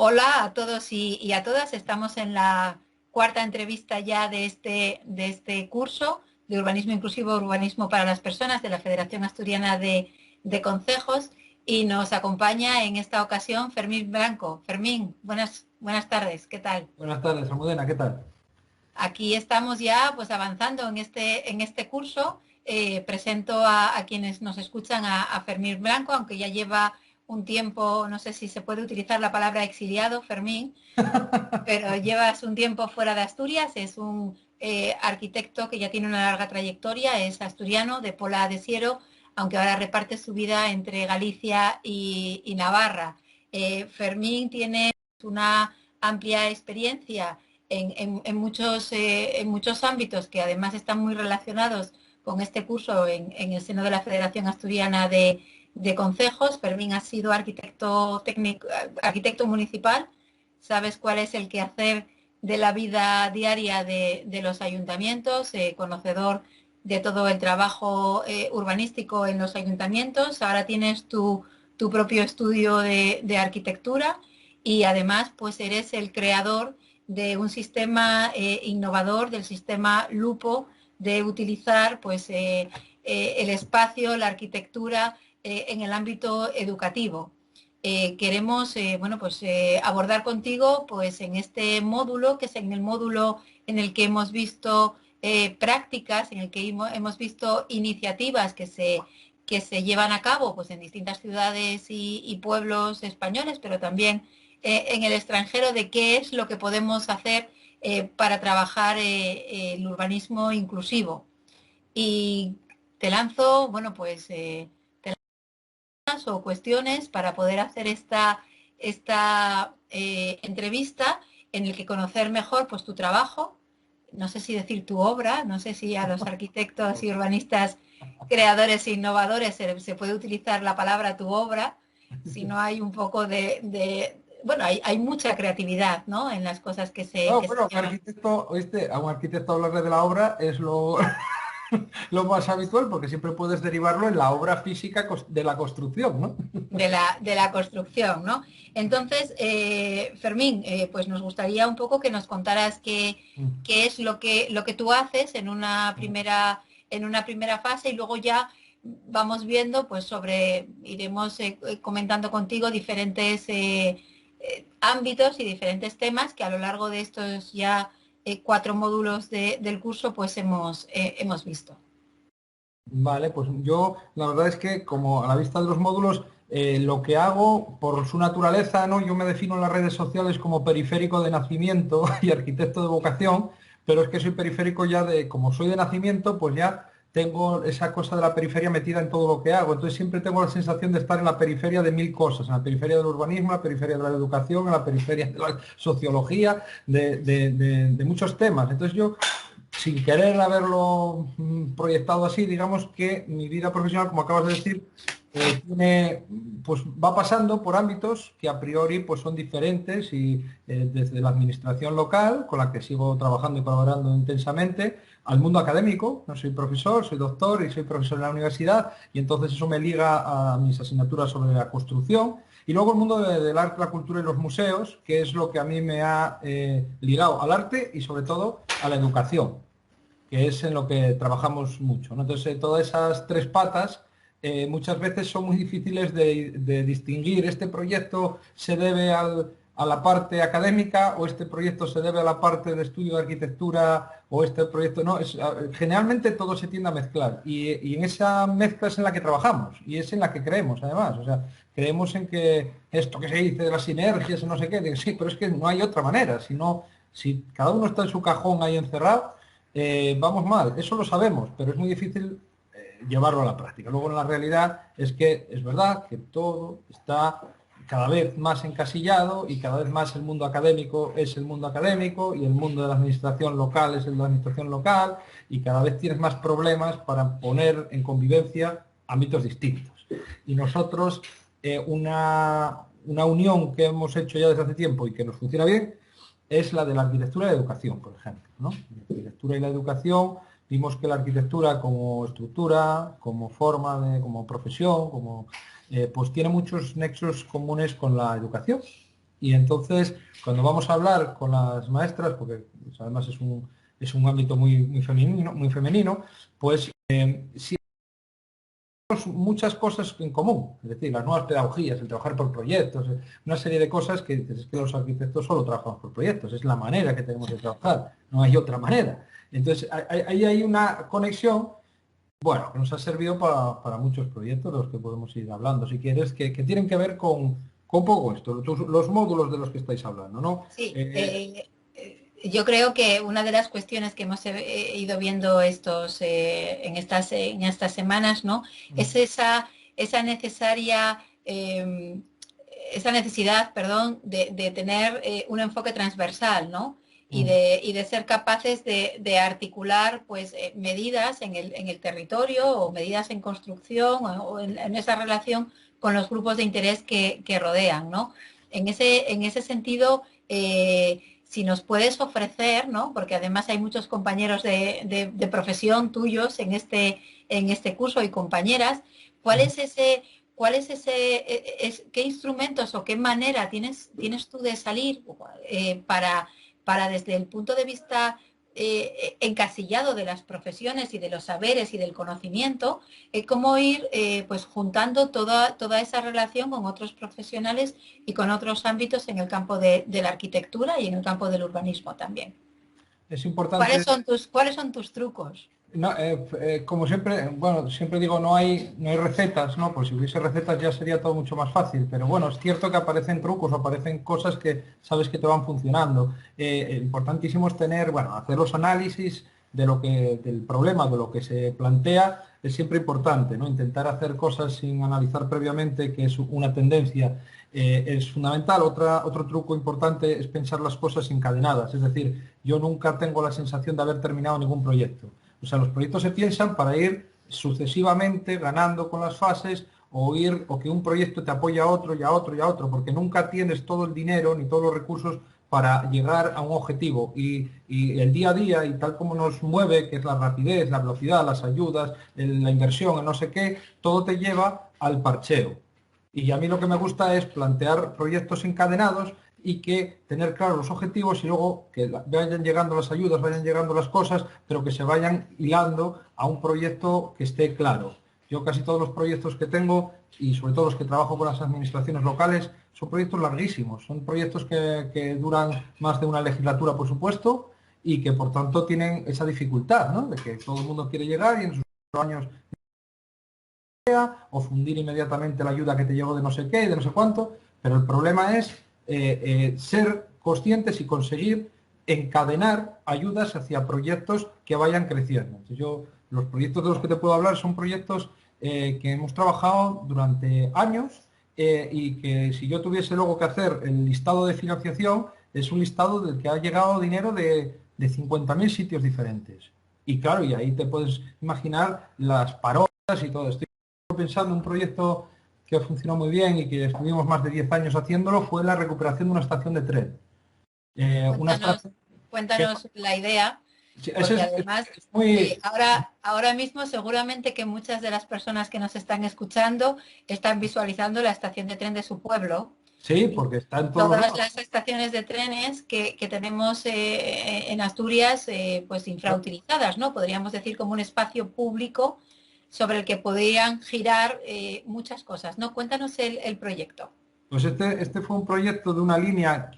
Hola a todos y a todas. Estamos en la cuarta entrevista ya de este curso de Urbanismo Inclusivo, Urbanismo para las Personas de la Federación Asturiana de Concejos y nos acompaña en esta ocasión Fermín Blanco. Fermín, buenas tardes, ¿qué tal? Buenas tardes, Almudena, ¿qué tal? Aquí estamos ya pues avanzando en este curso. Presento a quienes nos escuchan a Fermín Blanco, aunque ya lleva un tiempo, no sé si se puede utilizar la palabra exiliado, Fermín, pero llevas un tiempo fuera de Asturias. Es un arquitecto que ya tiene una larga trayectoria, es asturiano, de Pola de Siero, aunque ahora reparte su vida entre Galicia y Navarra. Fermín tiene una amplia experiencia en muchos ámbitos que además están muy relacionados con este curso en el seno de la Federación Asturiana de Concejos. Fermín ha sido arquitecto técnico, arquitecto municipal. Sabes cuál es el quehacer de la vida diaria de los ayuntamientos, conocedor de todo el trabajo urbanístico en los ayuntamientos. Ahora tienes tu propio estudio de arquitectura y además pues eres el creador de un sistema innovador, del sistema Lupo, de utilizar pues el espacio, la arquitectura en el ámbito educativo. Queremos bueno, pues, abordar contigo pues, en este módulo, que es en el módulo en el que hemos visto prácticas, en el que hemos visto iniciativas que se llevan a cabo pues, en distintas ciudades y pueblos españoles, pero también en el extranjero, de qué es lo que podemos hacer para trabajar el urbanismo inclusivo. Y te lanzo, bueno, pues o cuestiones para poder hacer esta entrevista en el que conocer mejor pues tu trabajo, no sé si decir tu obra, no sé si a los arquitectos y urbanistas creadores e innovadores se puede utilizar la palabra tu obra, si no hay un poco bueno, hay mucha creatividad, ¿no?, en las cosas que se, No, que se bueno, un llaman. arquitecto, ¿oíste? A un arquitecto hablarle de la obra es lo, lo más habitual porque siempre puedes derivarlo en la obra física de la construcción, ¿no? De la construcción, ¿no? Entonces, Fermín, pues nos gustaría un poco que nos contaras qué es lo que tú haces en una primera fase, y luego ya vamos viendo, pues iremos comentando contigo diferentes ámbitos y diferentes temas que a lo largo de estos ya 4 módulos del curso pues hemos visto. Vale, pues yo la verdad es que como a la vista de los módulos, lo que hago por su naturaleza, ¿no? Yo me defino en las redes sociales como periférico de nacimiento y arquitecto de vocación, pero es que soy periférico ya como soy de nacimiento, pues ya tengo esa cosa de la periferia metida en todo lo que hago. Entonces siempre tengo la sensación de estar en la periferia de mil cosas, en la periferia del urbanismo, en la periferia de la educación, en la periferia de la sociología, de muchos temas. Entonces yo sin querer haberlo proyectado así, digamos que mi vida profesional, como acabas de decir, pues va pasando por ámbitos que a priori pues son diferentes y desde la administración local, con la que sigo trabajando y colaborando intensamente, al mundo académico. No soy profesor, soy doctor y soy profesor en la universidad y entonces eso me liga a mis asignaturas sobre la construcción. Y luego el mundo del arte, la cultura y los museos, que es lo que a mí me ha ligado al arte y sobre todo a la educación, que es en lo que trabajamos mucho, ¿no? Entonces, todas esas tres patas muchas veces son muy difíciles de distinguir. Este proyecto se debe a la parte académica o este proyecto se debe a la parte de estudio de arquitectura o este proyecto no. Generalmente todo se tiende a mezclar y en esa mezcla es en la que trabajamos y es en la que creemos además. O sea, creemos en que esto que se dice de las sinergias y no sé qué, sí, pero es que no hay otra manera. Si cada uno está en su cajón ahí encerrado, vamos mal, eso lo sabemos, pero es muy difícil llevarlo a la práctica. Luego en la realidad es que es verdad que todo está cada vez más encasillado y cada vez más el mundo académico es el mundo académico y el mundo de la administración local es el de la administración local y cada vez tienes más problemas para poner en convivencia ámbitos distintos. Y nosotros, una unión que hemos hecho ya desde hace tiempo y que nos funciona bien, es la de la arquitectura y la educación, por ejemplo, ¿no? La arquitectura y la educación, vimos que la arquitectura como estructura, como forma, como profesión, pues tiene muchos nexos comunes con la educación. Y entonces, cuando vamos a hablar con las maestras, porque pues, además es un ámbito muy femenino, pues sí tenemos muchas cosas en común, es decir, las nuevas pedagogías, el trabajar por proyectos, una serie de cosas que dices, es que los arquitectos solo trabajamos por proyectos, es la manera que tenemos de trabajar, no hay otra manera. Entonces, ahí hay una conexión, bueno, que nos ha servido para muchos proyectos, de los que podemos ir hablando, si quieres, que tienen que ver con poco esto, los módulos de los que estáis hablando, ¿no? Sí, yo creo que una de las cuestiones que hemos ido viendo en estas semanas, ¿no? Es esa necesaria, esa necesidad, perdón, de tener un enfoque transversal, ¿no? Y de ser capaces de articular pues medidas en el territorio o medidas en construcción o en esa relación con los grupos de interés que rodean, ¿no? En ese sentido, si nos puedes ofrecer, ¿no? Porque además hay muchos compañeros de profesión tuyos en este curso y compañeras, ¿cuál es ese, qué instrumentos o qué manera tienes tú de salir para desde el punto de vista encasillado de las profesiones y de los saberes y del conocimiento, cómo ir pues juntando toda esa relación con otros profesionales y con otros ámbitos en el campo de la arquitectura y en el campo del urbanismo también? Es importante. ¿Cuáles son tus trucos? No, como siempre, bueno, siempre digo, no hay recetas, ¿no? Pues si hubiese recetas ya sería todo mucho más fácil, pero bueno, es cierto que aparecen trucos, aparecen cosas que sabes que te van funcionando. Importantísimo es tener, bueno, hacer los análisis del problema, de lo que se plantea, es siempre importante, ¿no? Intentar hacer cosas sin analizar previamente, que es una tendencia, es fundamental. Otro truco importante es pensar las cosas encadenadas, es decir, yo nunca tengo la sensación de haber terminado ningún proyecto. O sea, los proyectos se piensan para ir sucesivamente ganando con las fases o que un proyecto te apoya a otro y a otro y a otro, porque nunca tienes todo el dinero ni todos los recursos para llegar a un objetivo. Y el día a día y tal como nos mueve, que es la rapidez, la velocidad, las ayudas, la inversión, el no sé qué, todo te lleva al parcheo. Y a mí lo que me gusta es plantear proyectos encadenados y que tener claros los objetivos y luego que vayan llegando las ayudas, vayan llegando las cosas, pero que se vayan hilando a un proyecto que esté claro. Yo casi todos los proyectos que tengo, y sobre todo los que trabajo con las administraciones locales, son proyectos larguísimos, son proyectos que duran más de una legislatura, por supuesto, y que por tanto tienen esa dificultad, ¿no? De que todo el mundo quiere llegar y en sus años o fundir inmediatamente la ayuda que te llegó de no sé qué y de no sé cuánto, pero el problema es ser conscientes y conseguir encadenar ayudas hacia proyectos que vayan creciendo. Entonces los proyectos de los que te puedo hablar son proyectos que hemos trabajado durante años y que si yo tuviese luego que hacer el listado de financiación, es un listado del que ha llegado dinero de 50.000 sitios diferentes. Y claro, y ahí te puedes imaginar las parodias y todo esto. Pensando en un proyecto que funcionó muy bien y que estuvimos más de 10 años haciéndolo, fue la recuperación de una estación de tren. Cuéntanos la idea, porque además ahora mismo seguramente que muchas de las personas que nos están escuchando están visualizando la estación de tren de su pueblo. Sí, porque está en todas las estaciones de trenes que tenemos en Asturias pues infrautilizadas, ¿no? Podríamos decir como un espacio público sobre el que podrían girar muchas cosas, ¿no? Cuéntanos el proyecto. Pues este fue un proyecto de una línea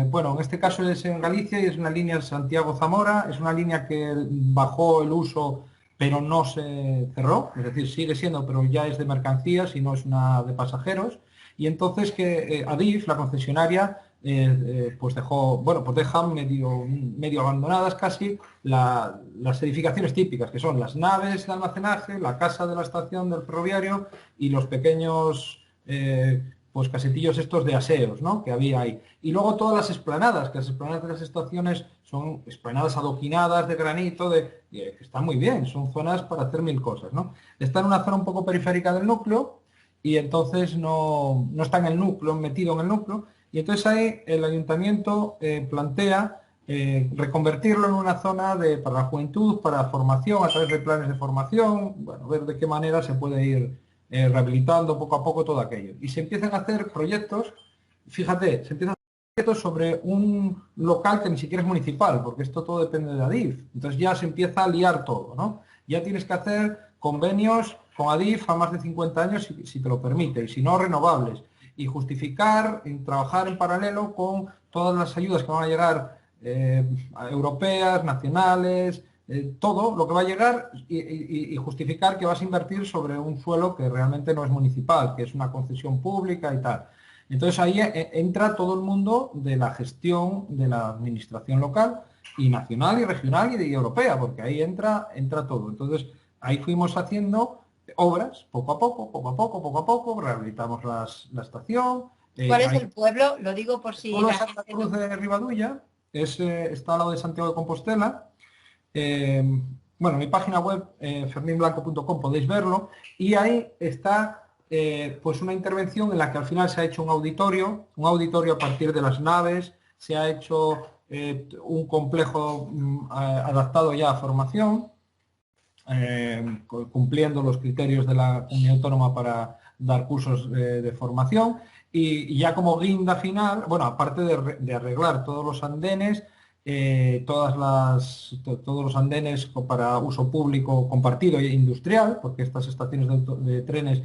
bueno, en este caso es en Galicia y es una línea Santiago-Zamora, es una línea que bajó el uso pero no se cerró, es decir, sigue siendo, pero ya es de mercancías y no es una de pasajeros. Y entonces que Adif, la concesionaria, pues dejan medio abandonadas casi las edificaciones típicas, que son las naves de almacenaje, la casa de la estación del ferroviario y los pequeños pues casetillos estos de aseos, ¿no? Que había ahí. Y luego todas las esplanadas, que las esplanadas de las estaciones son esplanadas adoquinadas de granito, que están muy bien, son zonas para hacer mil cosas, ¿no? Está en una zona un poco periférica del núcleo y entonces no está en el núcleo, metido en el núcleo, y entonces ahí el ayuntamiento plantea reconvertirlo en una zona para la juventud, para formación, a través de planes de formación, bueno, ver de qué manera se puede ir rehabilitando poco a poco todo aquello. Y se empiezan a hacer proyectos fíjate, se empieza a hacer proyectos sobre un local que ni siquiera es municipal, porque esto todo depende de Adif. Entonces ya se empieza a liar todo, ¿no? Ya tienes que hacer convenios con Adif a más de 50 años si te lo permite, y si no, renovables. Y justificar, trabajar en paralelo con todas las ayudas que van a llegar europeas, nacionales, todo lo que va a llegar y justificar que vas a invertir sobre un suelo que realmente no es municipal, que es una concesión pública y tal. Entonces ahí entra todo el mundo de la gestión de la administración local y nacional y regional y europea, porque ahí entra todo. Entonces ahí fuimos haciendo obras poco a poco, poco a poco, poco a poco, rehabilitamos la estación. ¿Cuál es Ahí, el pueblo? Lo digo por el si pueblo de la Santa gente Cruz no... de Ribadulla está al lado de Santiago de Compostela. Eh, bueno, mi página web, ferminblanco.com, podéis verlo, y ahí está pues una intervención en la que al final se ha hecho un auditorio a partir de las naves, se ha hecho un complejo adaptado ya a formación, cumpliendo los criterios de la comunidad autónoma para dar cursos de formación, y ya como guinda final, bueno, aparte de arreglar todos los andenes, todos los andenes para uso público compartido e industrial, porque estas estaciones de trenes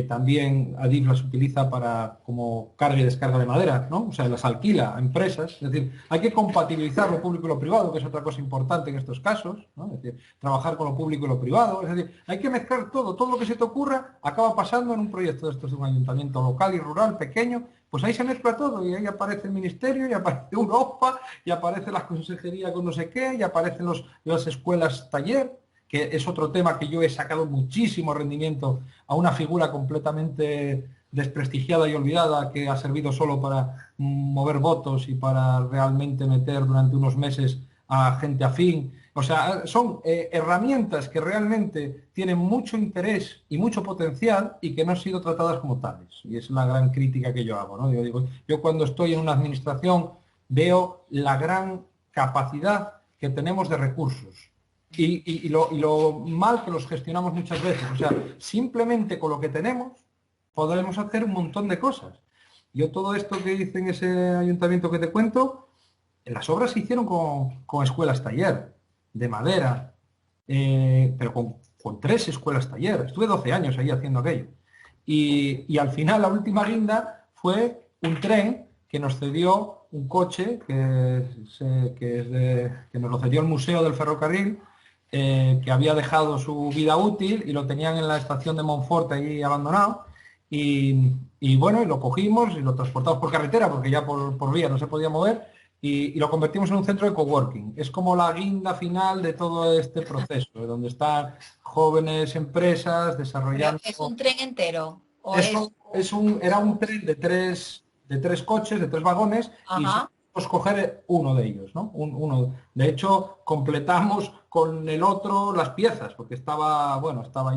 también Adif las utiliza para como carga y descarga de madera, ¿no? O sea, las alquila a empresas. Es decir, hay que compatibilizar lo público y lo privado, que es otra cosa importante en estos casos, ¿no? Es decir, trabajar con lo público y lo privado. Es decir, hay que mezclar todo lo que se te ocurra acaba pasando en un proyecto de estos de un ayuntamiento local y rural pequeño. Pues ahí se mezcla todo y ahí aparece el ministerio y aparece Europa y aparece la consejería con no sé qué y aparecen las escuelas taller, que es otro tema que yo he sacado muchísimo rendimiento a una figura completamente desprestigiada y olvidada que ha servido solo para mover votos y para realmente meter durante unos meses a gente afín. O sea, son herramientas que realmente tienen mucho interés y mucho potencial y que no han sido tratadas como tales. Y es la gran crítica que yo hago, ¿no? Yo cuando estoy en una administración veo la gran capacidad que tenemos de recursos y lo mal que los gestionamos muchas veces. O sea, simplemente con lo que tenemos podremos hacer un montón de cosas. Yo todo esto que hice en ese ayuntamiento que te cuento, las obras se hicieron con escuelas taller, de madera, pero con 3 escuelas taller. Estuve 12 años ahí haciendo aquello. Y al final la última guinda fue un tren que nos cedió un coche que nos lo cedió el Museo del Ferrocarril, que había dejado su vida útil y lo tenían en la estación de Monforte ahí abandonado. Y bueno, y lo cogimos y lo transportamos por carretera, porque ya por vía no se podía mover, y lo convertimos en un centro de coworking. Es como la guinda final de todo este proceso, donde están jóvenes empresas ¿Pero desarrollando... es un tren entero o es...? Era un tren de tres coches, de 3 vagones, y solo Ajá. podemos coger uno de ellos, ¿no? Uno. De hecho, completamos con el otro las piezas, porque estaba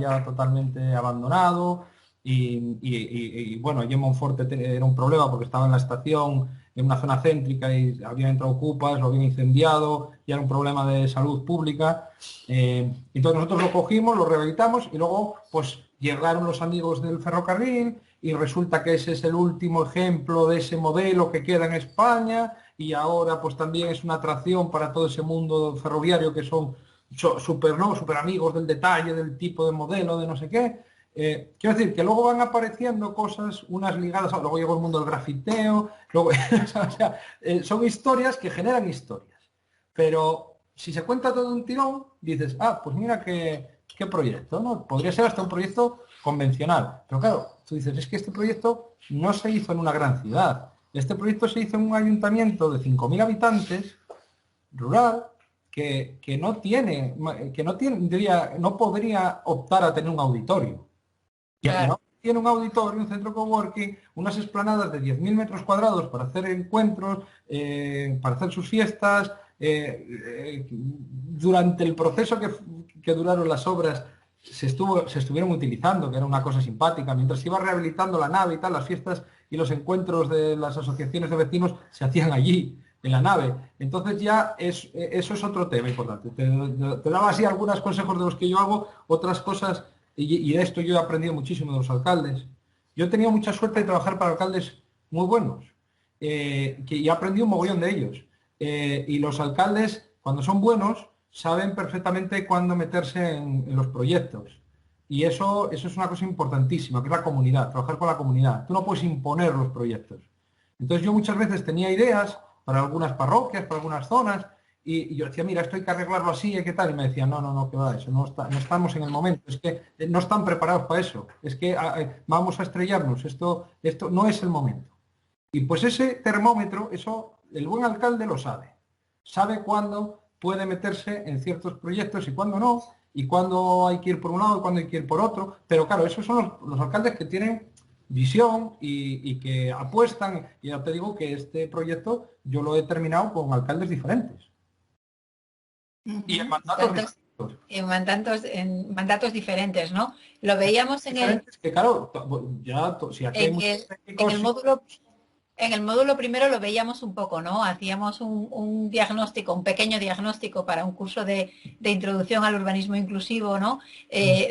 ya totalmente abandonado y, bueno, allí en Monforte era un problema porque estaba en la estación, en una zona céntrica y habían entrado ocupas, lo habían incendiado y era un problema de salud pública. Entonces nosotros lo cogimos, lo rehabilitamos y luego pues llegaron los amigos del ferrocarril y resulta que ese es el último ejemplo de ese modelo que queda en España y ahora pues también es una atracción para todo ese mundo ferroviario que son súper, ¿no?, súper amigos del detalle, del tipo de modelo, de no sé qué. Quiero decir que luego van apareciendo cosas, unas ligadas, luego llegó el mundo del grafiteo, luego, o sea, son historias que generan historias. Pero si se cuenta todo de un tirón, dices, pues mira qué proyecto, ¿no? Podría ser hasta un proyecto convencional. Pero claro, tú dices, es que este proyecto no se hizo en una gran ciudad. Este proyecto se hizo en un ayuntamiento de 5.000 habitantes, rural, que no podría optar a tener un auditorio. Y Claro. no tiene un auditorio, un centro coworking, unas esplanadas de 10.000 metros cuadrados para hacer encuentros, para hacer sus fiestas. Durante el proceso que duraron las obras se estuvieron utilizando, que era una cosa simpática, mientras se iba rehabilitando la nave y tal, las fiestas y los encuentros de las asociaciones de vecinos se hacían allí, en la nave. Entonces ya eso es otro tema importante. Te daba así algunos consejos de los que yo hago, otras cosas, y de esto yo he aprendido muchísimo de los alcaldes. Yo he tenido mucha suerte de trabajar para alcaldes muy buenos, y he aprendido un mogollón de ellos. Y los alcaldes, cuando son buenos, saben perfectamente cuándo meterse en los proyectos. Y eso es una cosa importantísima, que es la comunidad, trabajar con la comunidad. Tú no puedes imponer los proyectos. Entonces yo muchas veces tenía ideas para algunas parroquias, para algunas zonas, y yo decía, mira, esto hay que arreglarlo así, ¿qué tal? Y me decían, no, que va, eso no estamos en el momento, es que no están preparados para eso, es que vamos a estrellarnos, esto no es el momento. Y pues ese termómetro, eso el buen alcalde lo sabe. Sabe cuándo puede meterse en ciertos proyectos y cuándo no, y cuándo hay que ir por un lado y cuándo hay que ir por otro. Pero claro, esos son los alcaldes que tienen visión y que apuestan. Y ya te digo que este proyecto yo lo he terminado con alcaldes diferentes. Y en mandatos distintos. En mandatos diferentes, ¿no? Lo veíamos en el, Que claro, ya, si aquí hay en muchos el, en el técnicos, módulo. En el módulo primero lo veíamos un poco, ¿no? Hacíamos un diagnóstico, un pequeño diagnóstico para un curso de introducción al urbanismo inclusivo, ¿no?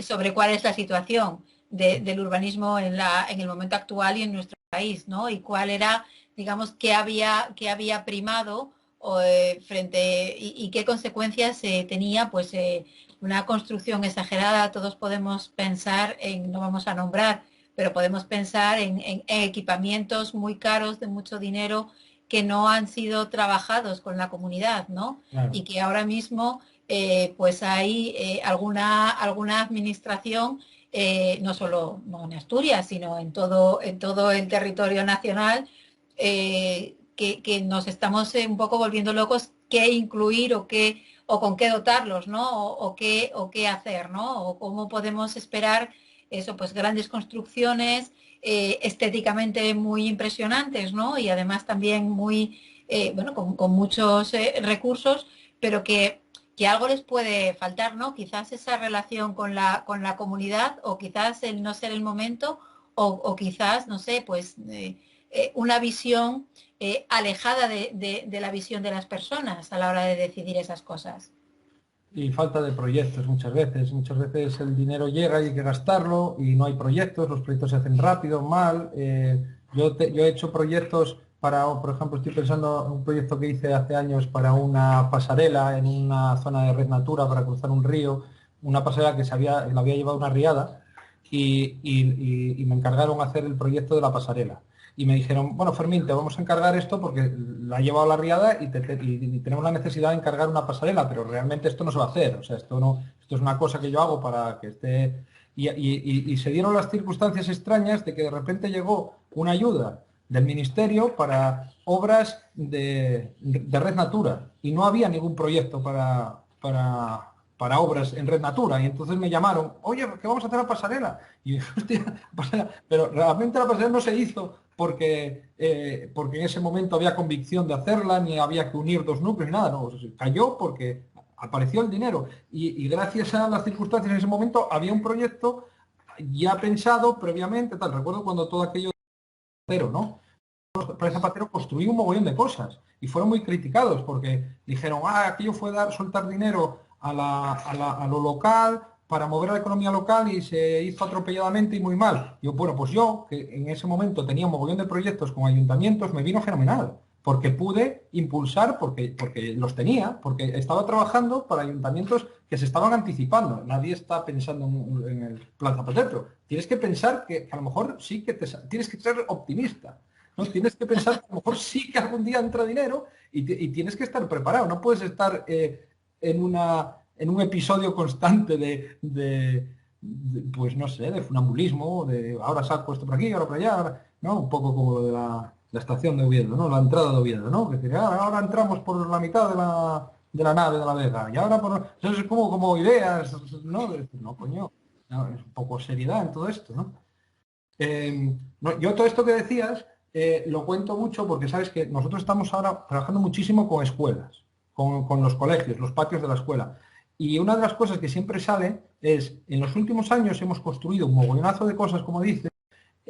Sobre cuál es la situación del urbanismo en el momento actual y en nuestro país, ¿no? Y cuál era, digamos, qué había primado frente y qué consecuencias tenía, pues, una construcción exagerada. Todos podemos pensar en, no vamos a nombrar, pero podemos pensar en equipamientos muy caros de mucho dinero que no han sido trabajados con la comunidad, ¿no? claro. Y que ahora mismo pues hay alguna administración, no solo no en Asturias, sino en todo el territorio nacional, que nos estamos un poco volviendo locos qué incluir o con qué dotarlos, ¿no? O qué hacer, ¿no? O cómo podemos esperar eso, pues grandes construcciones, estéticamente muy impresionantes, ¿no? Y además también muy, bueno, con muchos recursos, pero que algo les puede faltar, ¿no? Quizás esa relación con la comunidad, o quizás el no ser el momento, o quizás, no sé, pues una visión alejada de la visión de las personas a la hora de decidir esas cosas. Y falta de proyectos muchas veces. Muchas veces el dinero llega y hay que gastarlo y no hay proyectos, los proyectos se hacen rápido, mal. Yo he hecho proyectos para, por ejemplo, estoy pensando en un proyecto que hice hace años para una pasarela en una zona de Red Natura para cruzar un río, una pasarela que la había llevado una riada y me encargaron hacer el proyecto de la pasarela. Y me dijeron, bueno, Fermín, te vamos a encargar esto porque la ha llevado la riada y tenemos la necesidad de encargar una pasarela, pero realmente esto no se va a hacer. O sea, esto es una cosa que yo hago para que esté... Y se dieron las circunstancias extrañas de que de repente llegó una ayuda del ministerio para obras de Red Natura y no había ningún proyecto para obras en Red Natura. Y entonces me llamaron, oye, ¿qué vamos a hacer la pasarela? Y yo, hostia, pasarela. Pero realmente la pasarela no se hizo porque en ese momento había convicción de hacerla, ni había que unir dos núcleos, ni nada, no, o sea, cayó porque apareció el dinero. Y gracias a las circunstancias en ese momento había un proyecto ya pensado previamente, tal. Recuerdo cuando todo aquello cero, ¿no? Para Zapatero construyó un mogollón de cosas y fueron muy criticados porque dijeron, aquello fue soltar dinero a lo local para mover la economía local y se hizo atropelladamente y muy mal. Yo, bueno, pues yo, que en ese momento tenía un mogollón de proyectos con ayuntamientos, me vino fenomenal, porque pude impulsar, porque los tenía, porque estaba trabajando para ayuntamientos que se estaban anticipando. Nadie está pensando en el plan Zapatero. Tienes que pensar que a lo mejor sí que tienes que ser optimista. ¿No? Tienes que pensar que a lo mejor sí que algún día entra dinero y tienes que estar preparado. No puedes estar en un episodio constante pues no sé, de funambulismo, de ahora saco esto por aquí, ahora por allá, ¿no? Un poco como lo de la estación de Oviedo, ¿no? La entrada de Oviedo, ¿no? Que decir, ahora entramos por la mitad de la nave de la Vega, y ahora eso es como ideas, ¿no? No, coño, no, es un poco seriedad en todo esto, ¿no? Yo todo esto que decías lo cuento mucho porque sabes que nosotros estamos ahora trabajando muchísimo con escuelas, con los colegios, los patios de la escuela. Y una de las cosas que siempre sale es, en los últimos años hemos construido un mogollonazo de cosas, como dices,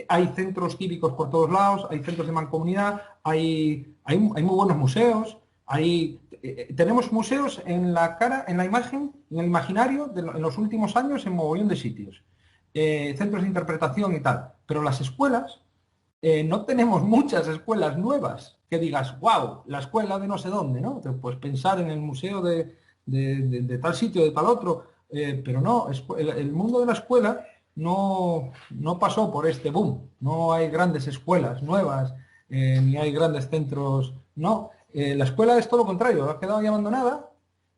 hay centros cívicos por todos lados, hay centros de mancomunidad, hay muy buenos museos, tenemos museos en la cara, en la imagen, en el imaginario en los últimos años en mogollón de sitios. Centros de interpretación y tal. Pero las escuelas, no tenemos muchas escuelas nuevas. que digas, wow, la escuela de no sé dónde, ¿no? Pues pensar en el museo de tal sitio, de tal otro, pero no, el mundo de la escuela no pasó por este boom, no hay grandes escuelas nuevas, ni hay grandes centros, no, la escuela es todo lo contrario, ha quedado ahí abandonada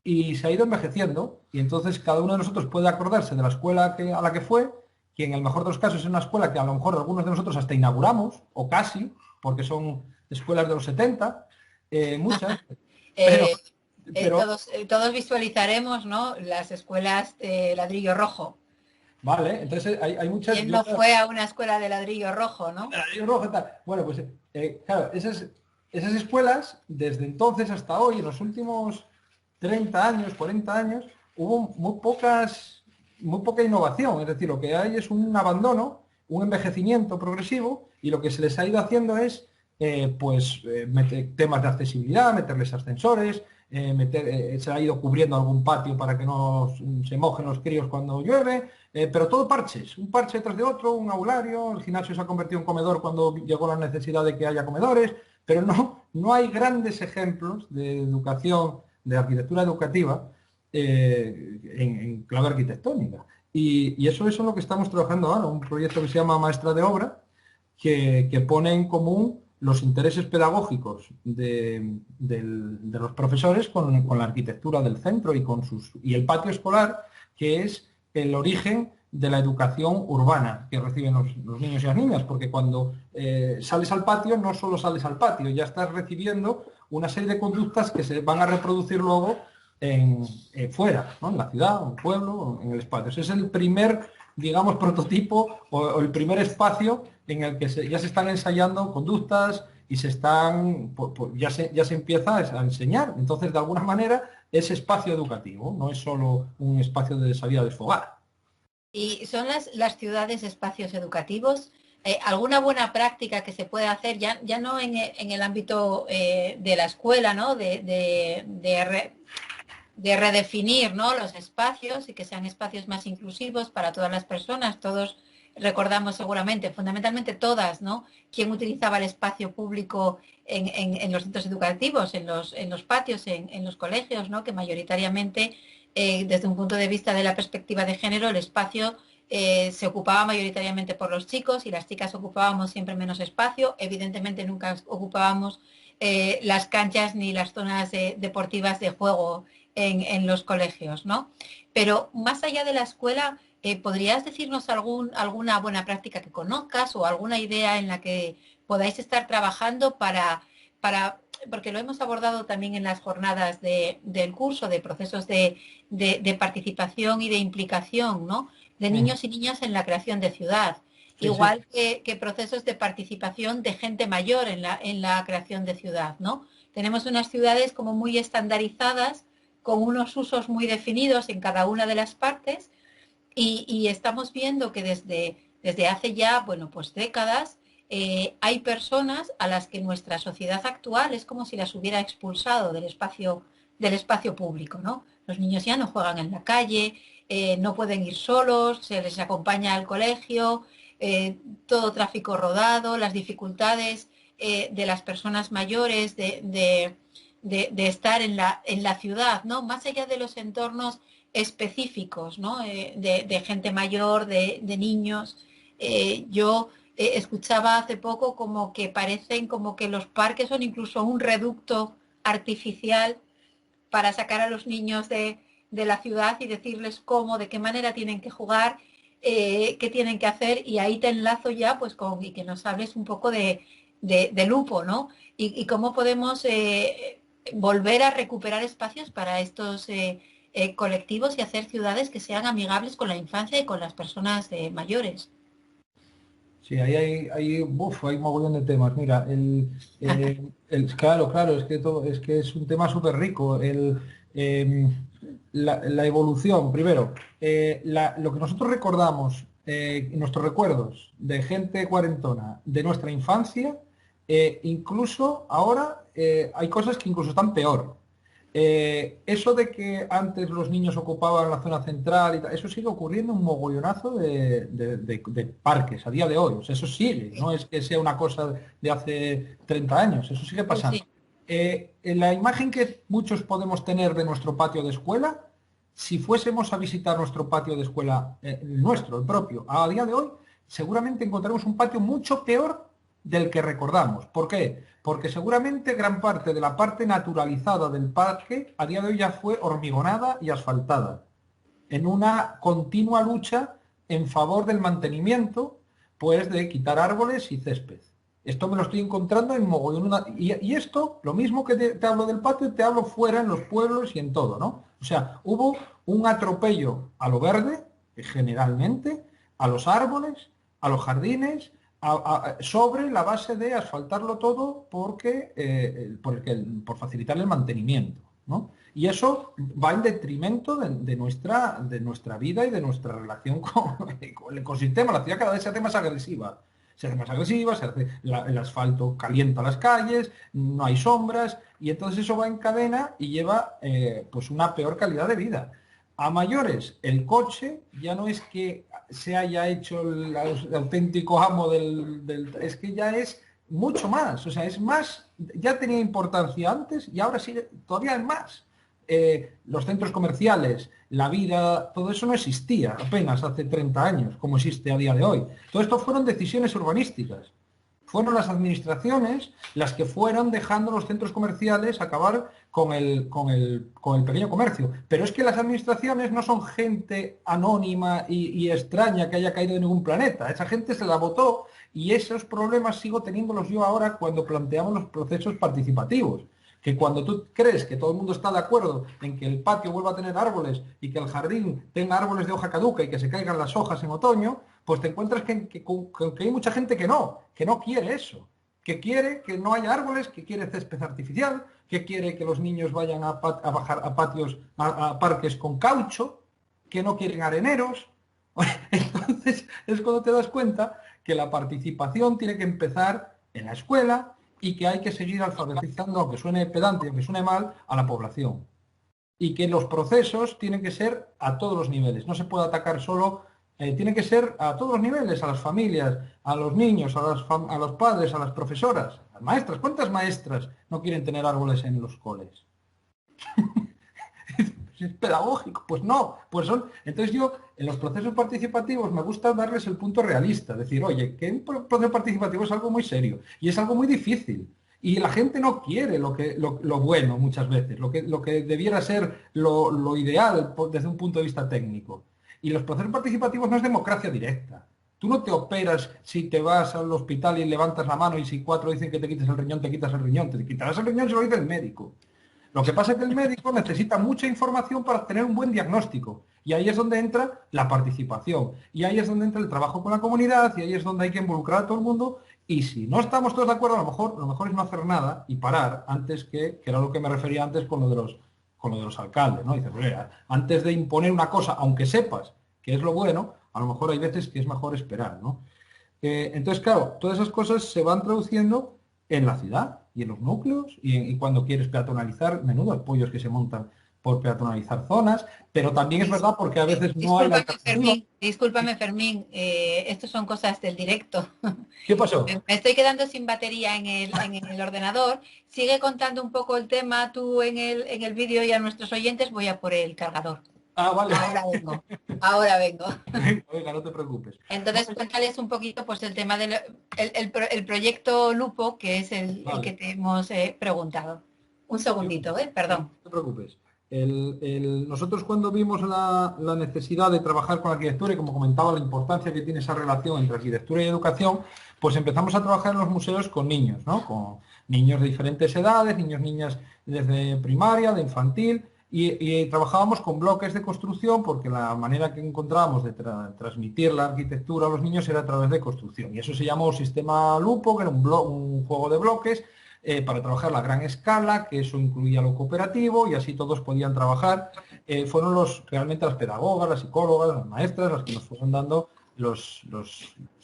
y se ha ido envejeciendo, y entonces cada uno de nosotros puede acordarse de la escuela a la que fue, que en el mejor de los casos es una escuela que a lo mejor algunos de nosotros hasta inauguramos, o casi, porque son escuelas de los 70, muchas, pero, Eh, pero todos visualizaremos, ¿no?, las escuelas de ladrillo rojo. vale, entonces hay muchas, ¿Quién no fue a una escuela de ladrillo rojo, no? Bueno, pues claro, esas escuelas, desde entonces hasta hoy, en los últimos 30 años, 40 años, hubo muy poca innovación. Es decir, lo que hay es un abandono, un envejecimiento progresivo, y lo que se les ha ido haciendo es meter temas de accesibilidad, meterles ascensores, se ha ido cubriendo algún patio para que no se mojen los críos cuando llueve, pero todo parches, un parche detrás de otro, un aulario, el gimnasio se ha convertido en comedor cuando llegó la necesidad de que haya comedores, pero no hay grandes ejemplos de educación, de arquitectura educativa en clave arquitectónica. Y eso es en lo que estamos trabajando ahora, un proyecto que se llama Maestra de Obra, que pone en común los intereses pedagógicos de los profesores con la arquitectura del centro y el patio escolar, que es el origen de la educación urbana que reciben los niños y las niñas, porque cuando sales al patio no solo sales al patio, ya estás recibiendo una serie de conductas que se van a reproducir luego fuera, ¿no? En la ciudad, en el pueblo, en el espacio. Ese es el primer, digamos, prototipo o el primer espacio en el que ya se están ensayando conductas y ya se empieza a enseñar. Entonces, de alguna manera, es espacio educativo, no es solo un espacio de salida a desfogar. ¿Y son las ciudades espacios educativos? ¿Alguna buena práctica que se pueda hacer, ya no en el ámbito de la escuela, ¿no?, de redefinir, ¿no?, los espacios y que sean espacios más inclusivos para todas las personas? Todos recordamos seguramente, fundamentalmente todas, ¿no?, quién utilizaba el espacio público en los centros educativos, en los patios, en los colegios, ¿no?, que mayoritariamente, desde un punto de vista de la perspectiva de género, el espacio se ocupaba mayoritariamente por los chicos, y las chicas ocupábamos siempre menos espacio. Evidentemente nunca ocupábamos las canchas ni las zonas deportivas de juego en los colegios, ¿no? Pero más allá de la escuela, ¿podrías decirnos alguna buena práctica que conozcas o alguna idea en la que podáis estar trabajando porque lo hemos abordado también en las jornadas del curso, de procesos de participación y de implicación, ¿no?, de niños y niñas en la creación de ciudad? Sí, sí. Igual que procesos de participación de gente mayor en la creación de ciudad, ¿no? Tenemos unas ciudades como muy estandarizadas, con unos usos muy definidos en cada una de las partes, y estamos viendo que desde hace ya, bueno, pues décadas, hay personas a las que nuestra sociedad actual es como si las hubiera expulsado del espacio público, ¿no? Los niños ya no juegan en la calle, no pueden ir solos, se les acompaña al colegio, todo tráfico rodado, las dificultades de las personas mayores de estar en la ciudad, ¿no?, más allá de los entornos específicos, ¿no?, de gente mayor, de niños. Yo escuchaba hace poco como que parecen como que los parques son incluso un reducto artificial para sacar a los niños de la ciudad y decirles cómo, de qué manera tienen que jugar, qué tienen que hacer, y ahí te enlazo ya pues y que nos hables un poco de Lupo, ¿no? Y cómo podemos volver a recuperar espacios para estos colectivos y hacer ciudades que sean amigables con la infancia y con las personas mayores. Sí, ahí hay un mogollón de temas. Mira, claro, es que es un tema súper rico. La evolución, primero, lo que nosotros recordamos, nuestros recuerdos de gente cuarentona de nuestra infancia, incluso ahora hay cosas que incluso están peor. Eso de que antes los niños ocupaban la zona central y tal, eso sigue ocurriendo un mogollonazo de parques a día de hoy. O sea, eso sigue, no es que sea una cosa de hace 30 años, eso sigue Sí, pasando. sí. En la imagen que muchos podemos tener de nuestro patio de escuela, si fuésemos a visitar nuestro patio de escuela, el nuestro, el propio, a día de hoy, seguramente encontraremos un patio mucho peor del que recordamos. ¿Por qué? Porque seguramente gran parte de la parte naturalizada del parque a día de hoy ya fue hormigonada y asfaltada, en una continua lucha en favor del mantenimiento, pues de quitar árboles y césped. Esto me lo estoy encontrando en mogollón. Y esto, lo mismo que te hablo del patio, te hablo fuera, en los pueblos y en todo, ¿no? O sea, hubo un atropello a lo verde, generalmente, a los árboles, a los jardines, sobre la base de asfaltarlo todo por facilitar el mantenimiento, ¿no? Y eso va en detrimento de nuestra vida y de nuestra relación con el ecosistema. La ciudad cada vez se hace más agresiva. Se hace más agresiva, el asfalto calienta las calles, no hay sombras, y entonces eso va en cadena y lleva pues una peor calidad de vida. A mayores, el coche ya no es que se haya hecho el auténtico amo es que ya es mucho más, o sea, es más, ya tenía importancia antes y ahora sigue todavía es más. Los centros comerciales, la vida, todo eso no existía apenas hace 30 años, como existe a día de hoy. Todo esto fueron decisiones urbanísticas. Fueron las administraciones las que fueron dejando los centros comerciales acabar con el pequeño comercio. Pero es que las administraciones no son gente anónima y extraña que haya caído de ningún planeta. Esa gente se la votó y esos problemas sigo teniéndolos yo ahora cuando planteamos los procesos participativos. Que cuando tú crees que todo el mundo está de acuerdo en que el patio vuelva a tener árboles y que el jardín tenga árboles de hoja caduca y que se caigan las hojas en otoño, pues te encuentras que hay mucha gente que no quiere eso, que quiere que no haya árboles, que quiere césped artificial, que quiere que los niños vayan a bajar a patios, a parques con caucho, que no quieren areneros. Entonces es cuando te das cuenta que la participación tiene que empezar en la escuela y que hay que seguir alfabetizando, aunque suene pedante, aunque suene mal, a la población. Y que los procesos tienen que ser a todos los niveles. No se puede atacar solo, tiene que ser a todos los niveles, a las familias, a los niños, a los padres, a las profesoras, a las maestras. ¿Cuántas maestras no quieren tener árboles en los coles? ¿Es pedagógico? Pues no, pues son. Entonces yo, en los procesos participativos, me gusta darles el punto realista, decir, oye, que un proceso participativo es algo muy serio y es algo muy difícil. Y la gente no quiere lo bueno muchas veces, lo que debiera ser lo ideal desde un punto de vista técnico. Y los procesos participativos no es democracia directa. Tú no te operas si te vas al hospital y levantas la mano y si 4 dicen que te quites el riñón, te quitas el riñón. Te quitarás el riñón si lo dice el médico. Lo que pasa es que el médico necesita mucha información para tener un buen diagnóstico. Y ahí es donde entra la participación. Y ahí es donde entra el trabajo con la comunidad. Y ahí es donde hay que involucrar a todo el mundo. Y si no estamos todos de acuerdo, a lo mejor es no hacer nada y parar antes que era lo que me refería antes con lo de los alcaldes, ¿no? Dices, antes de imponer una cosa, aunque sepas que es lo bueno, a lo mejor hay veces que es mejor esperar, ¿no? Entonces, claro, todas esas cosas se van traduciendo en la ciudad y en los núcleos y cuando quieres peatonalizar, menudo apoyos que se montan por peatonalizar zonas, pero también es verdad porque a veces no hay la alternativa. Discúlpame, Fermín, estos son cosas del directo. ¿Qué pasó? Me estoy quedando sin batería en el ordenador. Sigue contando un poco el tema tú en el vídeo y a nuestros oyentes voy a por el cargador. Ah, vale. Ahora vengo. Venga, no te preocupes. Entonces, cuéntales un poquito pues el tema del el proyecto Lupo, que es el Vale. que te hemos preguntado. Un segundito, perdón. No te preocupes. Nosotros cuando vimos la necesidad de trabajar con la arquitectura y como comentaba la importancia que tiene esa relación entre arquitectura y educación, pues empezamos a trabajar en los museos con niños, ¿no? Con niños de diferentes edades, niños, niñas desde primaria, de infantil, y trabajábamos con bloques de construcción porque la manera que encontrábamos de transmitir la arquitectura a los niños era a través de construcción. Y eso se llamó sistema Lupo, que era un juego de bloques para trabajar la gran escala, que eso incluía lo cooperativo y así todos podían trabajar. Fueron realmente las pedagogas, las psicólogas, las maestras, las que nos fueron dando los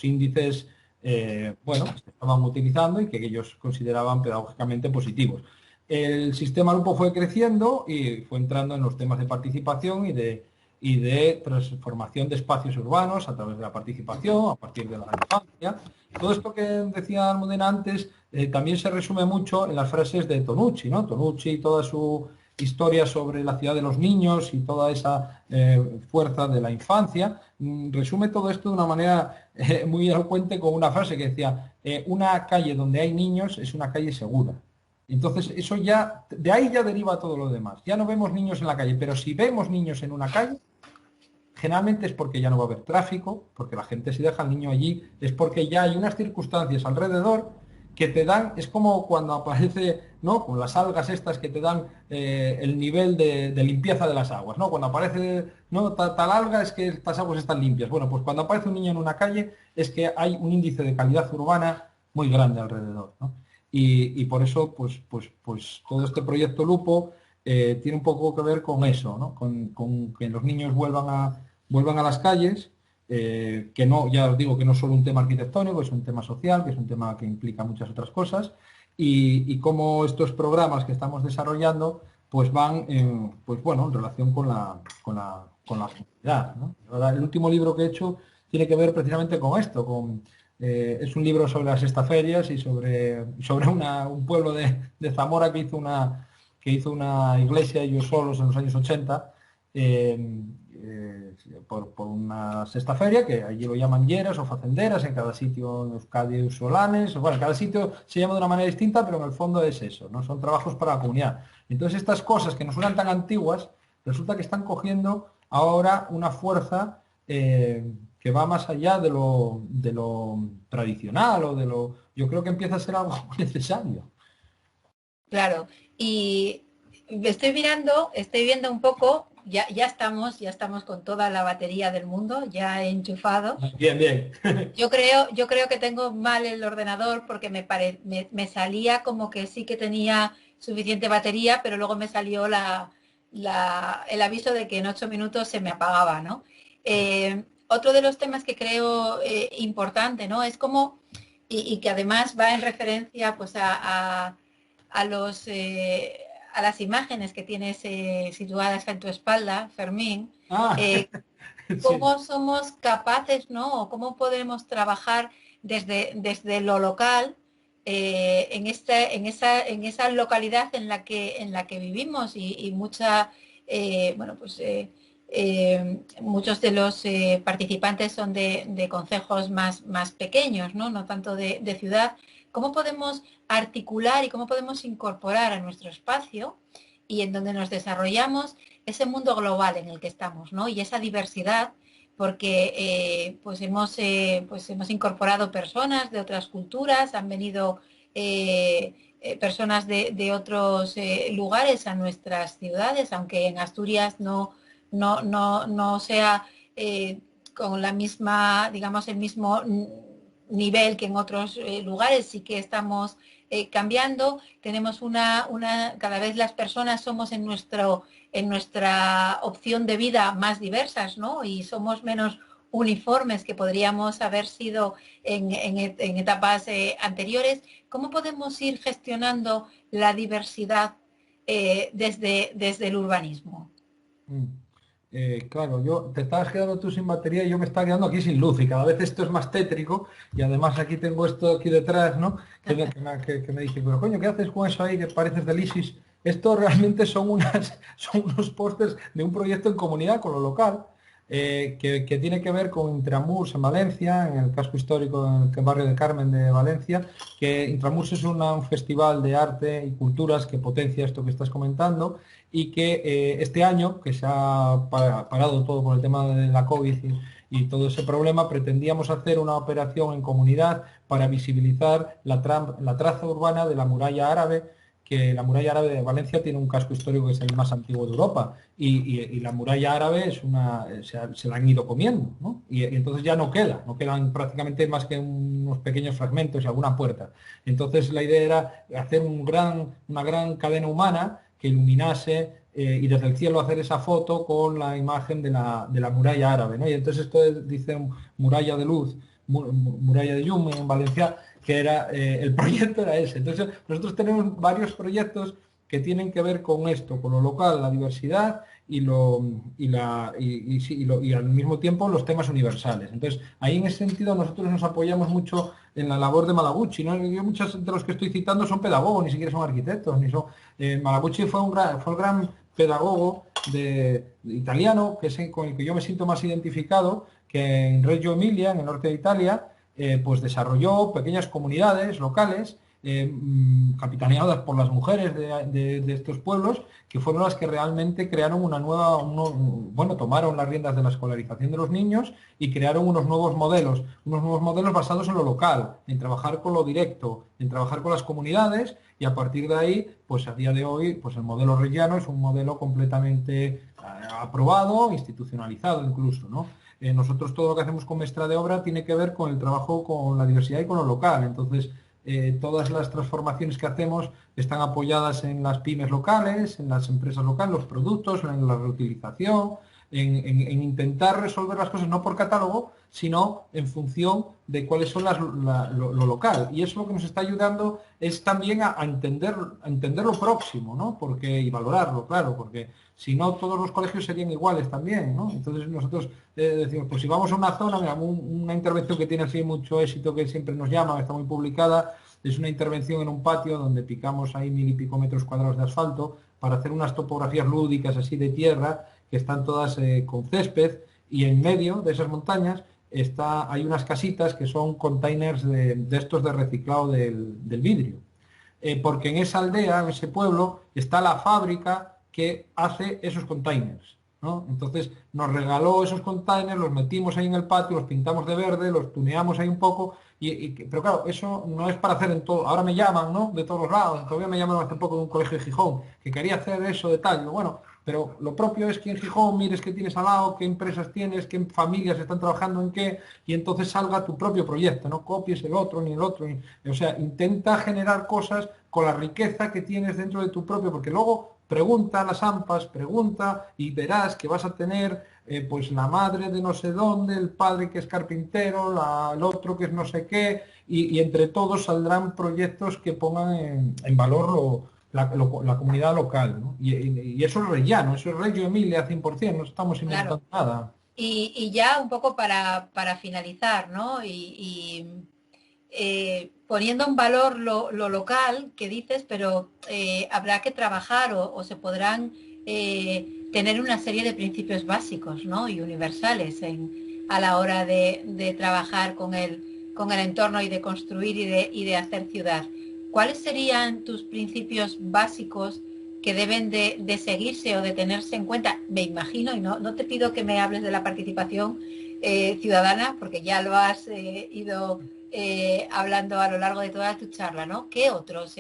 índices que se estaban utilizando y que ellos consideraban pedagógicamente positivos. el sistema Lupo fue creciendo y fue entrando en los temas de participación y de transformación de espacios urbanos a través de la participación, a partir de la infancia. Todo esto que decía Almudena antes también se resume mucho en las frases de Tonucci, ¿no? Tonucci y toda su historia sobre la ciudad de los niños y toda esa fuerza de la infancia, resume todo esto de una manera muy elocuente con una frase que decía, una calle donde hay niños es una calle segura. Entonces, eso ya, de ahí ya deriva todo lo demás. Ya no vemos niños en la calle, pero si vemos niños en una calle, generalmente es porque ya no va a haber tráfico, porque la gente si deja al niño allí, es porque ya hay unas circunstancias alrededor que te dan, es como cuando aparece, ¿no? Con las algas estas que te dan el nivel de limpieza de las aguas, ¿no? Cuando aparece, ¿no? Tal alga es que estas aguas están limpias. Bueno, pues cuando aparece un niño en una calle es que hay un índice de calidad urbana muy grande alrededor, ¿no? Y por eso, pues todo este proyecto Lupo tiene un poco que ver con eso, ¿no? Con que los niños vuelvan a las calles, que no, ya os digo que no es solo un tema arquitectónico, es un tema social, que es un tema que implica muchas otras cosas, y cómo estos programas que estamos desarrollando pues van pues bueno, en relación con la comunidad, ¿no? Ahora, el último libro que he hecho tiene que ver precisamente con esto, es un libro sobre las estaferias y sobre un pueblo de Zamora que hizo una iglesia ellos solos en los años 80 por una sexta feria, que allí lo llaman lleras o facenderas, en cada sitio en Euskadi solanes, bueno, cada sitio se llama de una manera distinta, pero en el fondo es eso, ¿no? Son trabajos para la comunidad. Entonces estas cosas que no suenan tan antiguas, resulta que están cogiendo ahora una fuerza que va más allá de lo tradicional o yo creo que empieza a ser algo necesario. Claro, y estoy viendo un poco, ya estamos con toda la batería del mundo, ya he enchufado. Bien, bien. Yo creo que tengo mal el ordenador porque me salía como que sí que tenía suficiente batería, pero luego me salió el aviso de que en 8 minutos se me apagaba, ¿no? Otro de los temas que creo importante, ¿no? Es como, y que además va en referencia pues a los a las imágenes que tienes situadas en tu espalda, Fermín, Ah, eh, sí. cómo somos capaces, ¿no? O cómo podemos trabajar desde lo local en esa localidad en la que vivimos y bueno, pues muchos de los participantes son de concejos más pequeños, ¿no? No tanto de ciudad. ¿Cómo podemos articular y cómo podemos incorporar a nuestro espacio y en donde nos desarrollamos ese mundo global en el que estamos, ¿no? Y esa diversidad, porque pues hemos incorporado personas de otras culturas, han venido personas de otros lugares a nuestras ciudades, aunque en Asturias no sea con la misma, digamos, el mismo nivel que en otros lugares, sí que estamos cambiando. Tenemos cada vez las personas somos en nuestra opción de vida más diversas, ¿no? Y somos menos uniformes que podríamos haber sido en etapas anteriores. ¿Cómo podemos ir gestionando la diversidad desde el urbanismo? Mm. Claro, te estabas quedando tú sin batería y yo me estaba quedando aquí sin luz y cada vez esto es más tétrico y además aquí tengo esto aquí detrás, ¿no? Que me dice, pero coño, ¿qué haces con eso ahí que pareces del ISIS? Esto realmente son unos pósters de un proyecto en comunidad con lo local que tiene que ver con Intramurs en Valencia, en el casco histórico, en el barrio de Carmen de Valencia, que Intramurs es un festival de arte y culturas que potencia esto que estás comentando y que este año, que se ha parado todo por el tema de la COVID y todo ese problema, pretendíamos hacer una operación en comunidad para visibilizar la traza urbana de la muralla árabe, que la muralla árabe de Valencia tiene un casco histórico que es el más antiguo de Europa y la muralla árabe se la han ido comiendo, ¿no? Y entonces ya no quedan prácticamente más que unos pequeños fragmentos y alguna puerta. Entonces la idea era hacer una gran cadena humana que iluminase y desde el cielo hacer esa foto con la imagen de la muralla árabe, ¿no? Y entonces esto dice muralla de luz, muralla de llum en Valencia, que era el proyecto era ese. Entonces nosotros tenemos varios proyectos que tienen que ver con esto, con lo local, la diversidad y al mismo tiempo los temas universales. Entonces, ahí en ese sentido nosotros nos apoyamos mucho en la labor de Malaguchi, ¿no? Yo muchos de los que estoy citando son pedagogos, ni siquiera son arquitectos, ni son... Malaguchi fue el gran pedagogo de italiano, que es con el que yo me siento más identificado, que en Reggio Emilia, en el norte de Italia, pues desarrolló pequeñas comunidades locales capitaneadas por las mujeres de estos pueblos, que fueron las que realmente crearon bueno, tomaron las riendas de la escolarización de los niños y crearon unos nuevos modelos basados en lo local, en trabajar con lo directo, en trabajar con las comunidades, y a partir de ahí, pues a día de hoy, pues el modelo reggiano es un modelo completamente aprobado, institucionalizado incluso, ¿no? Nosotros todo lo que hacemos con Mestra de Obra tiene que ver con el trabajo con la diversidad y con lo local. Entonces, todas las transformaciones que hacemos están apoyadas en las pymes locales, en las empresas locales, los productos, en la reutilización, en intentar resolver las cosas no por catálogo, sino en función de cuáles son lo local. Y eso lo que nos está ayudando es también a entender lo próximo, ¿no? Y valorarlo, claro, porque si no todos los colegios serían iguales también, ¿no? Entonces nosotros decimos, pues si vamos a una zona, mira, una intervención que tiene así mucho éxito, que siempre nos llama, está muy publicada, es una intervención en un patio donde picamos ahí 1000 y pico metros cuadrados de asfalto para hacer unas topografías lúdicas así de tierra, que están todas con césped, y en medio de esas montañas hay unas casitas que son containers de estos de reciclado del vidrio. Porque en esa aldea, en ese pueblo, está la fábrica que hace esos containers, ¿no? Entonces nos regaló esos containers, los metimos ahí en el patio, los pintamos de verde, los tuneamos ahí un poco, pero claro, eso no es para hacer en todo. Ahora me llaman, ¿no? De todos los lados, todavía me llamaron hace poco de un colegio de Gijón, que quería hacer eso de tal. Digo, bueno, pero lo propio es que en Gijón mires qué tienes al lado, qué empresas tienes, qué familias están trabajando en qué, y entonces salga tu propio proyecto, no copies el otro ni el otro. O sea, intenta generar cosas con la riqueza que tienes dentro de tu propio, porque luego pregunta a las AMPAs, pregunta y verás que vas a tener pues la madre de no sé dónde, el padre que es carpintero, el otro que es no sé qué, y entre todos saldrán proyectos que pongan en valor la comunidad local, ¿no? Y eso es rellano, eso es Reggio Emilia 100%, no estamos inventando nada. Y ya un poco para finalizar, ¿no? Poniendo en valor lo local que dices, pero habrá que trabajar o se podrán tener una serie de principios básicos, ¿no? Y universales a la hora de trabajar con el entorno y de construir y de hacer ciudad. ¿Cuáles serían tus principios básicos que deben de seguirse o de tenerse en cuenta? Me imagino, y no te pido que me hables de la participación ciudadana, porque ya lo has ido hablando a lo largo de toda tu charla, ¿no? ¿Qué otros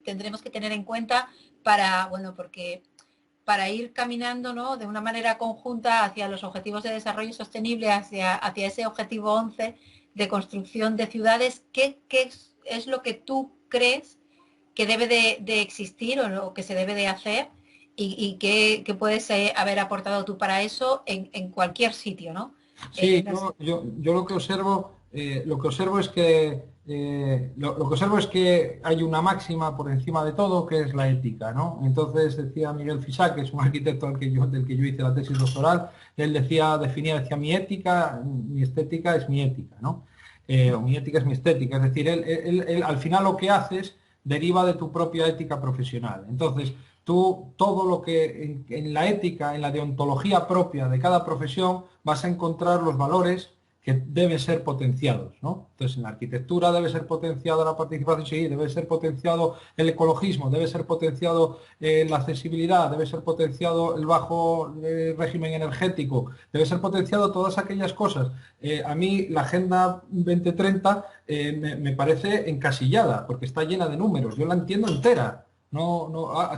tendremos que tener en cuenta porque para ir caminando, ¿no? De una manera conjunta hacia los objetivos de desarrollo sostenible, hacia ese objetivo 11 de construcción de ciudades? ¿Qué es lo que tú crees que debe de existir o que se debe de hacer y qué puedes haber aportado tú para eso en cualquier sitio, ¿no? Sí, No yo lo que observo es que lo que observo es que hay una máxima por encima de todo, que es la ética, ¿no? Entonces decía Miguel Fisá, que es un arquitecto del que yo hice la tesis doctoral, él decía mi ética, mi estética es mi ética, ¿no? O mi ética es mi estética, es decir, él al final lo que haces deriva de tu propia ética profesional. Entonces, tú todo lo que en la ética, en la deontología propia de cada profesión, vas a encontrar los valores que deben ser potenciados, ¿no? Entonces, en la arquitectura debe ser potenciada la participación, sí, debe ser potenciado el ecologismo, debe ser potenciado la accesibilidad, debe ser potenciado el bajo régimen energético, debe ser potenciado todas aquellas cosas. A mí la Agenda 2030 me parece encasillada, porque está llena de números, yo la entiendo entera.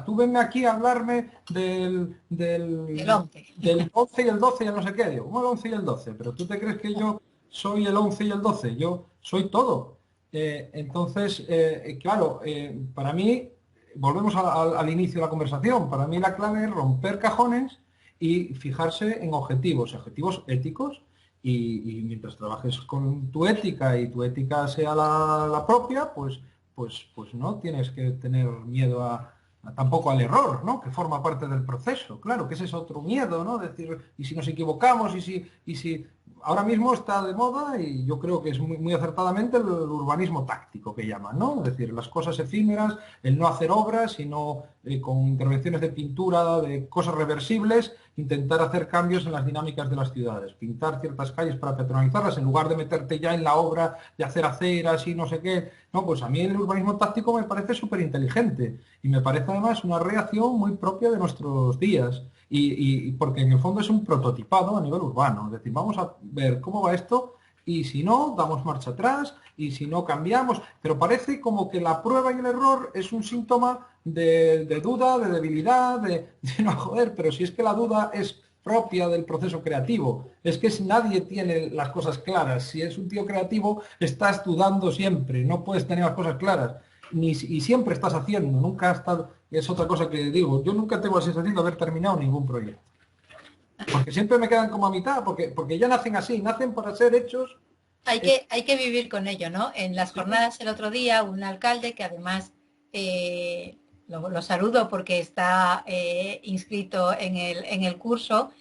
Tú venme aquí a hablarme el 11. del 11 y el 12 y el no sé qué. Digo, ¿cómo el 11 y el 12? Pero tú te crees que yo soy el 11 y el 12. Yo soy todo. Entonces, claro, para mí, volvemos al inicio de la conversación, para mí la clave es romper cajones y fijarse en objetivos éticos, y mientras trabajes con tu ética y tu ética sea la propia, pues no tienes que tener miedo tampoco al error, ¿no? Que forma parte del proceso. Claro, que ese es otro miedo, ¿no? Decir, ¿y si nos equivocamos? ¿Y si ahora mismo está de moda y yo creo que es muy acertadamente el urbanismo táctico que llaman, ¿no? Es decir, las cosas efímeras, el no hacer obras, sino con intervenciones de pintura, de cosas reversibles, intentar hacer cambios en las dinámicas de las ciudades, pintar ciertas calles para peatonalizarlas, en lugar de meterte ya en la obra de hacer aceras y no sé qué. No, pues a mí el urbanismo táctico me parece súper inteligente y me parece además una reacción muy propia de nuestros días. Y porque en el fondo es un prototipado a nivel urbano. Es decir, vamos a ver cómo va esto y si no, damos marcha atrás y si no, cambiamos. Pero parece como que la prueba y el error es un síntoma de duda, de debilidad, de no joder, pero si es que la duda es propia del proceso creativo. Es que si nadie tiene las cosas claras, si es un tío creativo, estás dudando siempre, no puedes tener las cosas claras. Y siempre estás haciendo, nunca estás, es otra cosa que digo, yo nunca tengo la sensación de haber terminado ningún proyecto. Porque siempre me quedan como a mitad, porque ya nacen así, nacen para ser hechos. Hay que vivir con ello, ¿no? En las jornadas el otro día, un alcalde que además lo saludo porque está inscrito en el curso,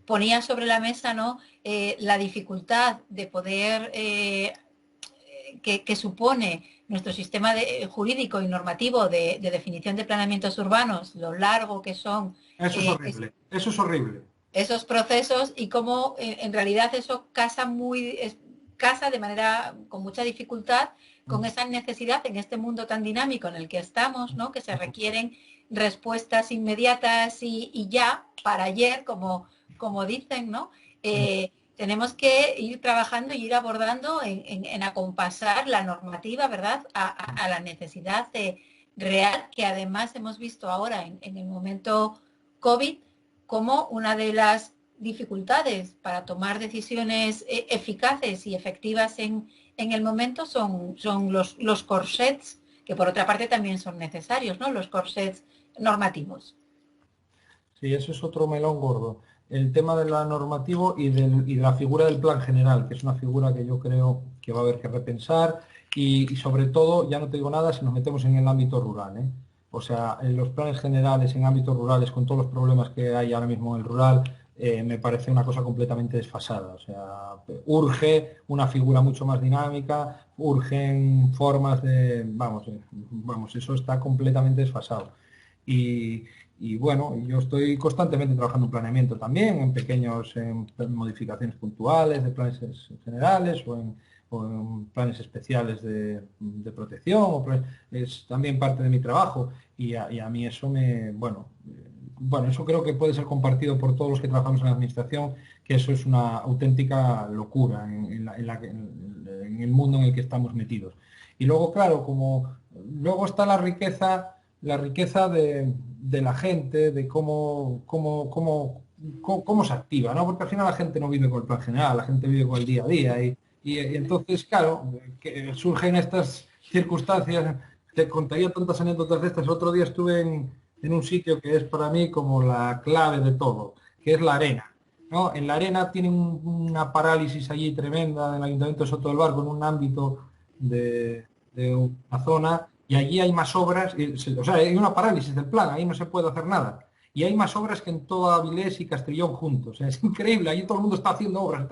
ponía sobre la mesa, ¿no? La dificultad de poder que supone nuestro sistema jurídico y normativo de definición de planeamientos urbanos, lo largo que son Eso es horrible, eso es horrible. esos procesos y cómo en realidad eso casa de manera con mucha dificultad con esa necesidad en este mundo tan dinámico en el que estamos, ¿no? Que se requieren respuestas inmediatas y ya para ayer, como dicen, ¿no? Tenemos que ir trabajando y ir abordando en acompasar la normativa, ¿verdad? A la necesidad real que además hemos visto ahora en el momento COVID como una de las dificultades para tomar decisiones eficaces y efectivas en el momento son los corsets, que por otra parte también son necesarios, ¿no? Los corsets normativos. Sí, eso es otro melón gordo. El tema de la normativo y de la figura del plan general, que es una figura que yo creo que va a haber que repensar y sobre todo, ya no te digo nada si nos metemos en el ámbito rural, ¿eh? O sea, en los planes generales en ámbitos rurales, con todos los problemas que hay ahora mismo en el rural, me parece una cosa completamente desfasada. O sea, urge una figura mucho más dinámica, urgen formas de, vamos, eso está completamente desfasado. Y, y bueno, yo estoy constantemente trabajando en planeamiento también, en pequeñas modificaciones puntuales de planes generales o en planes especiales de protección. Es también parte de mi trabajo y a mí eso bueno, eso creo que puede ser compartido por todos los que trabajamos en la administración, que eso es una auténtica locura en el mundo en el que estamos metidos. Y luego, claro, como luego está la riqueza de la gente, de cómo se activa, ¿no? Porque al final la gente no vive con el plan general, la gente vive con el día a día y entonces, claro, que surgen estas circunstancias. Te contaría tantas anécdotas de estas. El otro día estuve en un sitio que es para mí como la clave de todo, que es la arena, ¿no? En la arena tienen una parálisis allí tremenda del Ayuntamiento de Soto del Barco en un ámbito de una zona y allí hay más obras, o sea, hay una parálisis del plan, ahí no se puede hacer nada. Y hay más obras que en toda Avilés y Castellón juntos. O sea, es increíble, allí todo el mundo está haciendo obras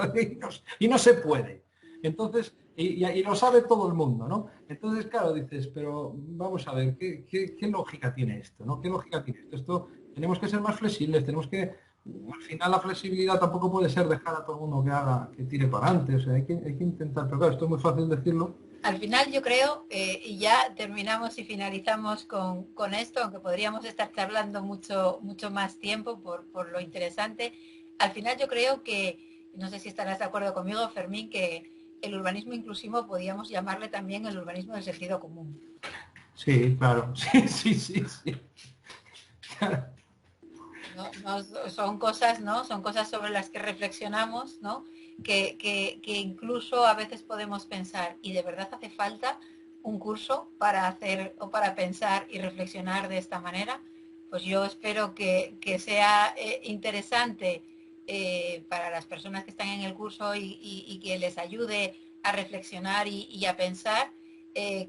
y no se puede. Entonces, y lo sabe todo el mundo, ¿no? Entonces, claro, dices, pero vamos a ver, ¿qué lógica tiene esto? ¿No? ¿Qué lógica tiene esto? Tenemos que ser más flexibles, al final la flexibilidad tampoco puede ser dejar a todo el mundo que tire para adelante, o sea, hay que intentar, pero claro, esto es muy fácil decirlo. Al final yo creo, y ya terminamos y finalizamos con esto, aunque podríamos estar charlando mucho más tiempo por lo interesante, al final yo creo que, no sé si estarás de acuerdo conmigo, Fermín, que el urbanismo inclusivo podríamos llamarle también el urbanismo del sentido común. Sí, claro, sí, sí, sí, sí. Son cosas, ¿no? Son cosas sobre las que reflexionamos, ¿no? Que incluso a veces podemos pensar, ¿y de verdad hace falta un curso para hacer o para pensar y reflexionar de esta manera? Pues yo espero que sea interesante para las personas que están en el curso y que les ayude a reflexionar y a pensar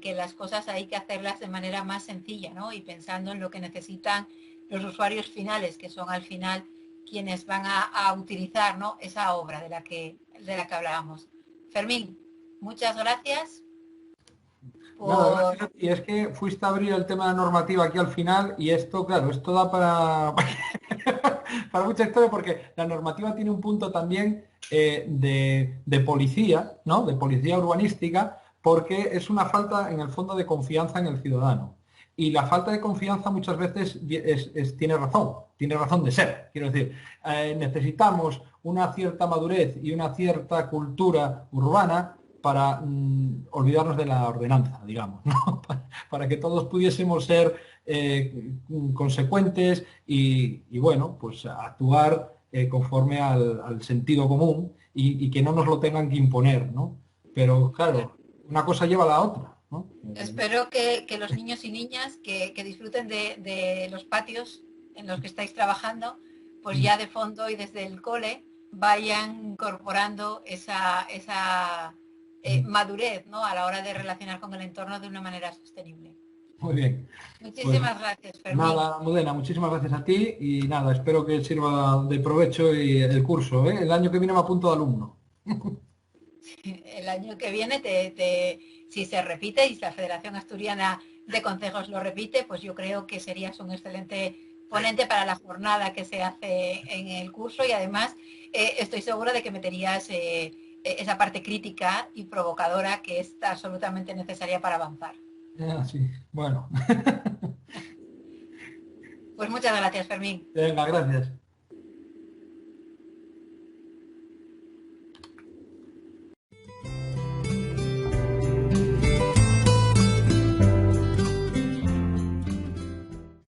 que las cosas hay que hacerlas de manera más sencilla, ¿no? Y pensando en lo que necesitan los usuarios finales, que son al final quienes van a utilizar, ¿no?, esa obra de la que hablábamos. Fermín, muchas gracias Nada, por... gracias a ti. Es que fuiste a abrir el tema de la normativa aquí al final y esto, claro, esto da para, para mucha historia porque la normativa tiene un punto también de policía, ¿no? De policía urbanística, porque es una falta en el fondo de confianza en el ciudadano. Y la falta de confianza muchas veces tiene razón de ser. Quiero decir, necesitamos una cierta madurez y una cierta cultura urbana para olvidarnos de la ordenanza, digamos, ¿no? Para que todos pudiésemos ser consecuentes y, bueno, pues actuar conforme al sentido común y que no nos lo tengan que imponer, ¿no? Pero claro, una cosa lleva a la otra, ¿no? Espero que los niños y niñas que disfruten de los patios en los que estáis trabajando, pues ya de fondo y desde el cole vayan incorporando esa madurez, ¿no?, a la hora de relacionar con el entorno de una manera sostenible. Muy bien. Pues Muchísimas gracias, Fermín. nada, Mudena, muchísimas gracias a ti y nada, espero que sirva de provecho y el curso, ¿eh? El año que viene me apunto de alumno. El año que viene, si se repite y si la Federación Asturiana de Concejos lo repite, pues yo creo que serías un excelente ponente para la jornada que se hace en el curso y además estoy segura de que meterías esa parte crítica y provocadora que es absolutamente necesaria para avanzar. Sí, bueno. Pues muchas gracias, Fermín. Venga, gracias.